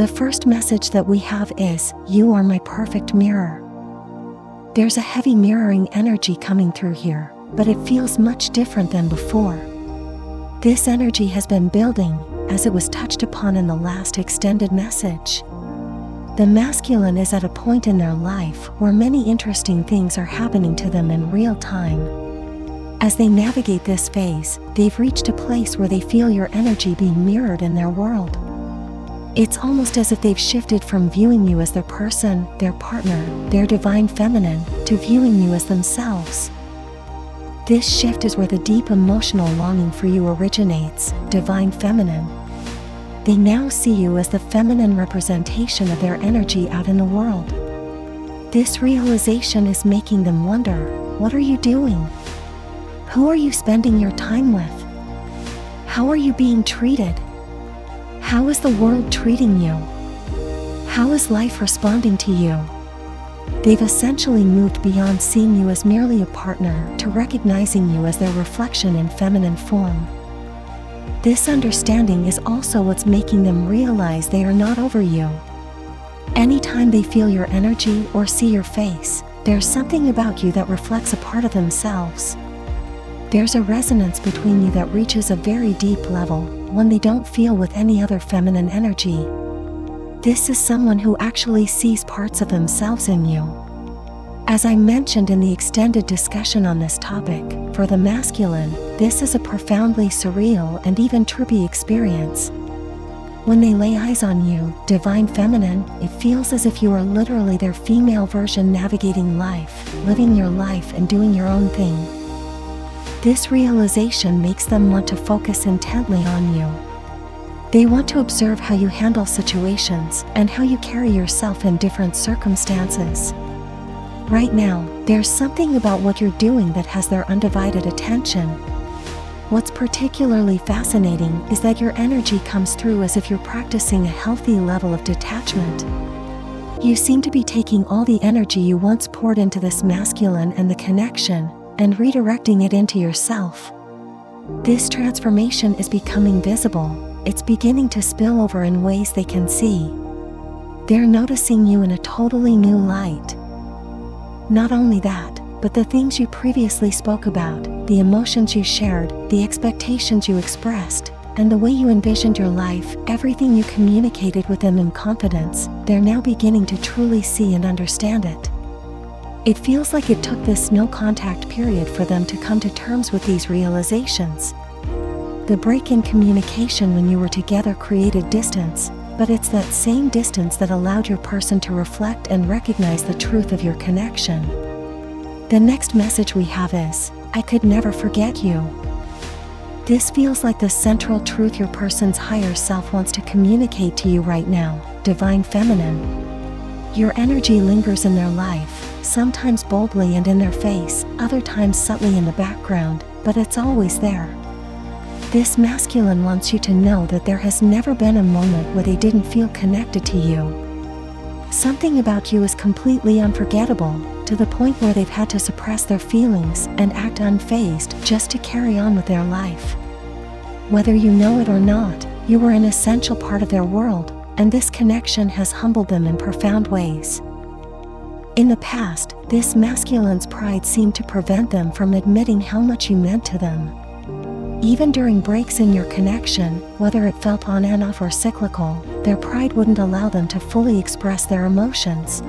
The first message that we have is, "You are my perfect mirror." There's a heavy mirroring energy coming through here, but it feels much different than before. This energy has been building, as it was touched upon in the last extended message. The masculine is at a point in their life where many interesting things are happening to them in real time. As they navigate this phase, they've reached a place where they feel your energy being mirrored in their world. It's almost as if they've shifted from viewing you as their person, their partner, their divine feminine, to viewing you as themselves. This shift is where the deep emotional longing for you originates, divine feminine. They now see you as the feminine representation of their energy out in the world. This realization is making them wonder, what are you doing? Who are you spending your time with? How are you being treated? How is the world treating you? How is life responding to you? They've essentially moved beyond seeing you as merely a partner to recognizing you as their reflection in feminine form. This understanding is also what's making them realize they are not over you. Anytime they feel your energy or see your face, there's something about you that reflects a part of themselves. There's a resonance between you that reaches a very deep level, one they don't feel with any other feminine energy. This is someone who actually sees parts of themselves in you. As I mentioned in the extended discussion on this topic, for the masculine, this is a profoundly surreal and even trippy experience. When they lay eyes on you, divine feminine, it feels as if you are literally their female version navigating life, living your life and doing your own thing. This realization makes them want to focus intently on you. They want to observe how you handle situations and how you carry yourself in different circumstances. Right now, there's something about what you're doing that has their undivided attention. What's particularly fascinating is that your energy comes through as if you're practicing a healthy level of detachment. You seem to be taking all the energy you once poured into this masculine and the connection, and redirecting it into yourself. This transformation is becoming visible. It's beginning to spill over in ways they can see. They're noticing you in a totally new light. Not only that, but the things you previously spoke about, the emotions you shared, the expectations you expressed, and the way you envisioned your life, everything you communicated with them in confidence, they're now beginning to truly see and understand it. It feels like it took this no-contact period for them to come to terms with these realizations. The break in communication when you were together created distance, but it's that same distance that allowed your person to reflect and recognize the truth of your connection. The next message we have is, I could never forget you. This feels like the central truth your person's higher self wants to communicate to you right now, divine feminine. Your energy lingers in their life, sometimes boldly and in their face, other times subtly in the background, but it's always there. This masculine wants you to know that there has never been a moment where they didn't feel connected to you. Something about you is completely unforgettable, to the point where they've had to suppress their feelings and act unfazed just to carry on with their life. Whether you know it or not, you were an essential part of their world, and this connection has humbled them in profound ways. In the past, this masculine's pride seemed to prevent them from admitting how much you meant to them. Even during breaks in your connection, whether it felt on and off or cyclical, their pride wouldn't allow them to fully express their emotions.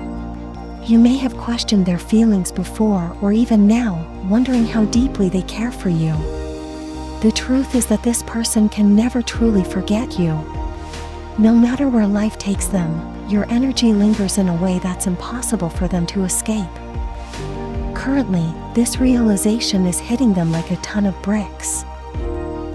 You may have questioned their feelings before or even now, wondering how deeply they care for you. The truth is that this person can never truly forget you. No matter where life takes them, your energy lingers in a way that's impossible for them to escape. Currently, this realization is hitting them like a ton of bricks.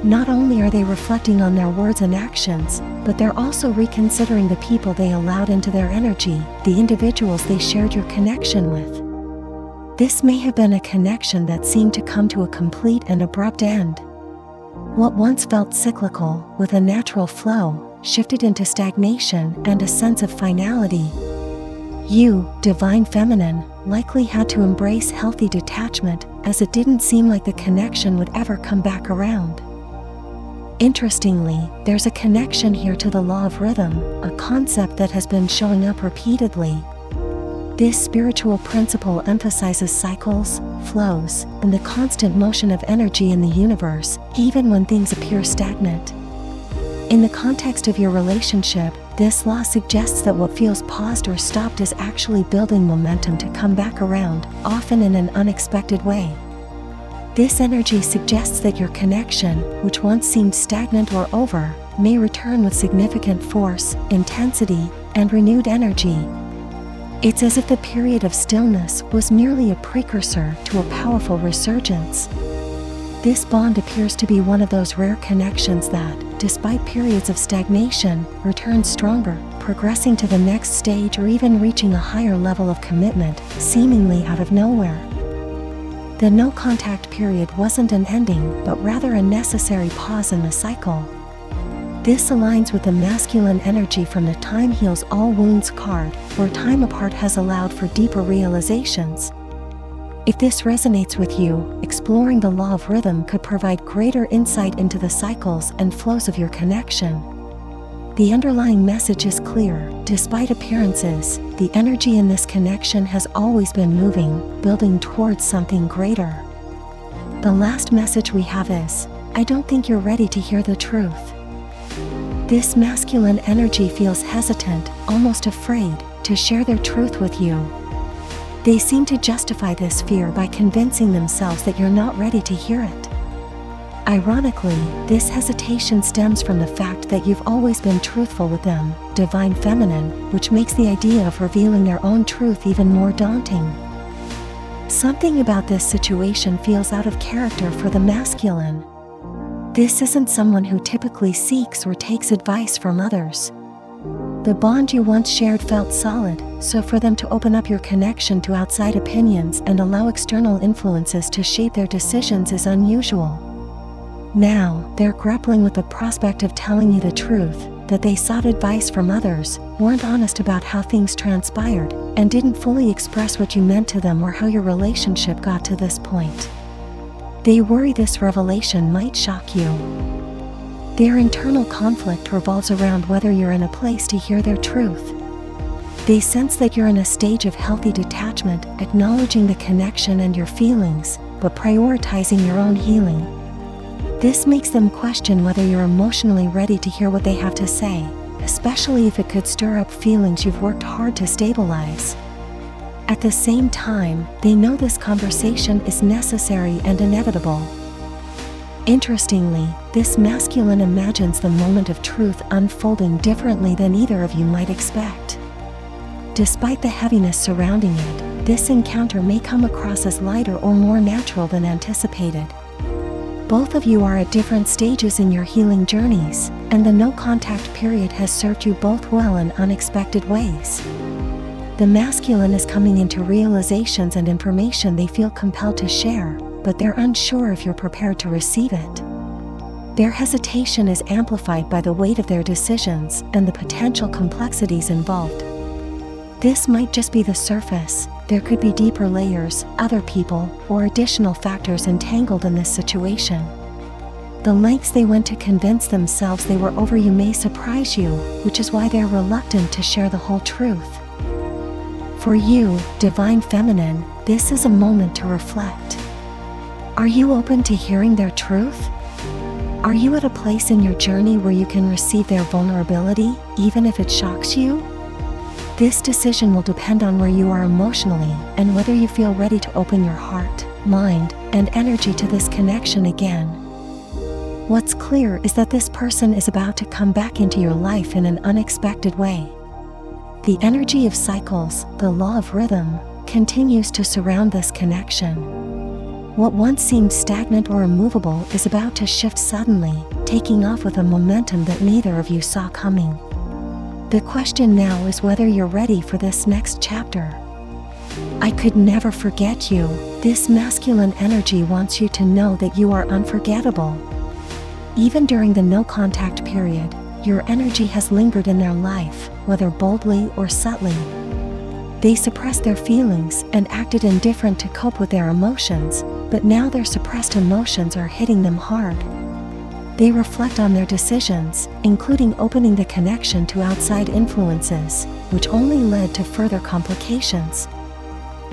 Not only are they reflecting on their words and actions, but they're also reconsidering the people they allowed into their energy, the individuals they shared your connection with. This may have been a connection that seemed to come to a complete and abrupt end. What once felt cyclical, with a natural flow, shifted into stagnation and a sense of finality. You, divine feminine, likely had to embrace healthy detachment, as it didn't seem like the connection would ever come back around. Interestingly, there's a connection here to the law of rhythm, a concept that has been showing up repeatedly. This spiritual principle emphasizes cycles, flows, and the constant motion of energy in the universe, even when things appear stagnant. In the context of your relationship, this law suggests that what feels paused or stopped is actually building momentum to come back around, often in an unexpected way. This energy suggests that your connection, which once seemed stagnant or over, may return with significant force, intensity, and renewed energy. It's as if the period of stillness was merely a precursor to a powerful resurgence. This bond appears to be one of those rare connections that, despite periods of stagnation, returns stronger, progressing to the next stage or even reaching a higher level of commitment, seemingly out of nowhere. The no-contact period wasn't an ending, but rather a necessary pause in the cycle. This aligns with the masculine energy from the Time Heals All Wounds card, where time apart has allowed for deeper realizations. If this resonates with you, exploring the law of rhythm could provide greater insight into the cycles and flows of your connection. The underlying message is clear. Despite appearances, the energy in this connection has always been moving, building towards something greater. The last message we have is, I don't think you're ready to hear the truth. This masculine energy feels hesitant, almost afraid, to share their truth with you. They seem to justify this fear by convincing themselves that you're not ready to hear it. Ironically, this hesitation stems from the fact that you've always been truthful with them, divine feminine, which makes the idea of revealing their own truth even more daunting. Something about this situation feels out of character for the masculine. This isn't someone who typically seeks or takes advice from others. The bond you once shared felt solid, so for them to open up your connection to outside opinions and allow external influences to shape their decisions is unusual. Now, they're grappling with the prospect of telling you the truth, that they sought advice from others, weren't honest about how things transpired, and didn't fully express what you meant to them or how your relationship got to this point. They worry this revelation might shock you. Their internal conflict revolves around whether you're in a place to hear their truth. They sense that you're in a stage of healthy detachment, acknowledging the connection and your feelings, but prioritizing your own healing. This makes them question whether you're emotionally ready to hear what they have to say, especially if it could stir up feelings you've worked hard to stabilize. At the same time, they know this conversation is necessary and inevitable. Interestingly, this masculine imagines the moment of truth unfolding differently than either of you might expect. Despite the heaviness surrounding it, this encounter may come across as lighter or more natural than anticipated. Both of you are at different stages in your healing journeys, and the no-contact period has served you both well in unexpected ways. The masculine is coming into realizations and information they feel compelled to share, but they're unsure if you're prepared to receive it. Their hesitation is amplified by the weight of their decisions and the potential complexities involved. This might just be the surface. There could be deeper layers, other people, or additional factors entangled in this situation. The lengths they went to convince themselves they were over you may surprise you, which is why they're reluctant to share the whole truth. For you, Divine Feminine, this is a moment to reflect. Are you open to hearing their truth? Are you at a place in your journey where you can receive their vulnerability, even if it shocks you? This decision will depend on where you are emotionally and whether you feel ready to open your heart, mind, and energy to this connection again. What's clear is that this person is about to come back into your life in an unexpected way. The energy of cycles, the law of rhythm, continues to surround this connection. What once seemed stagnant or immovable is about to shift suddenly, taking off with a momentum that neither of you saw coming. The question now is whether you're ready for this next chapter. I could never forget you. This masculine energy wants you to know that you are unforgettable. Even during the no-contact period, your energy has lingered in their life, whether boldly or subtly. They suppressed their feelings and acted indifferent to cope with their emotions, but now their suppressed emotions are hitting them hard. They reflect on their decisions, including opening the connection to outside influences, which only led to further complications.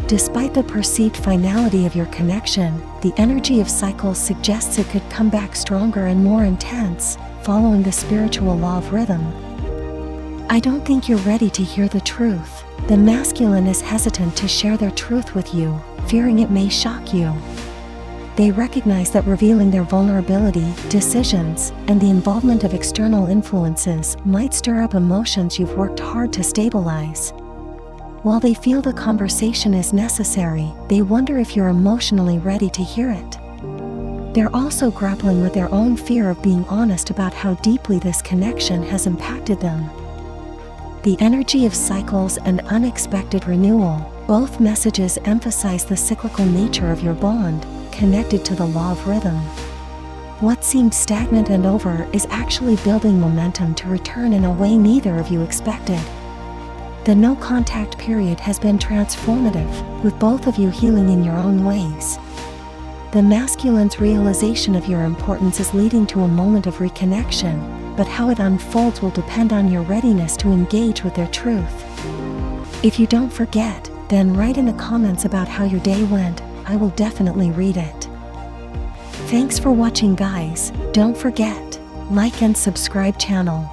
Despite the perceived finality of your connection, the energy of cycles suggests it could come back stronger and more intense, following the spiritual law of rhythm. I don't think you're ready to hear the truth. The masculine is hesitant to share their truth with you, fearing it may shock you. They recognize that revealing their vulnerability, decisions, and the involvement of external influences might stir up emotions you've worked hard to stabilize. While they feel the conversation is necessary, they wonder if you're emotionally ready to hear it. They're also grappling with their own fear of being honest about how deeply this connection has impacted them. The energy of cycles and unexpected renewal. Both messages emphasize the cyclical nature of your bond, connected to the law of rhythm. What seemed stagnant and over is actually building momentum to return in a way neither of you expected. The no-contact period has been transformative, with both of you healing in your own ways. The masculine's realization of your importance is leading to a moment of reconnection, but how it unfolds will depend on your readiness to engage with their truth. If you don't forget, then write in the comments about how your day went. I will definitely read it. Thanks for watching, guys. Don't forget, like and subscribe channel.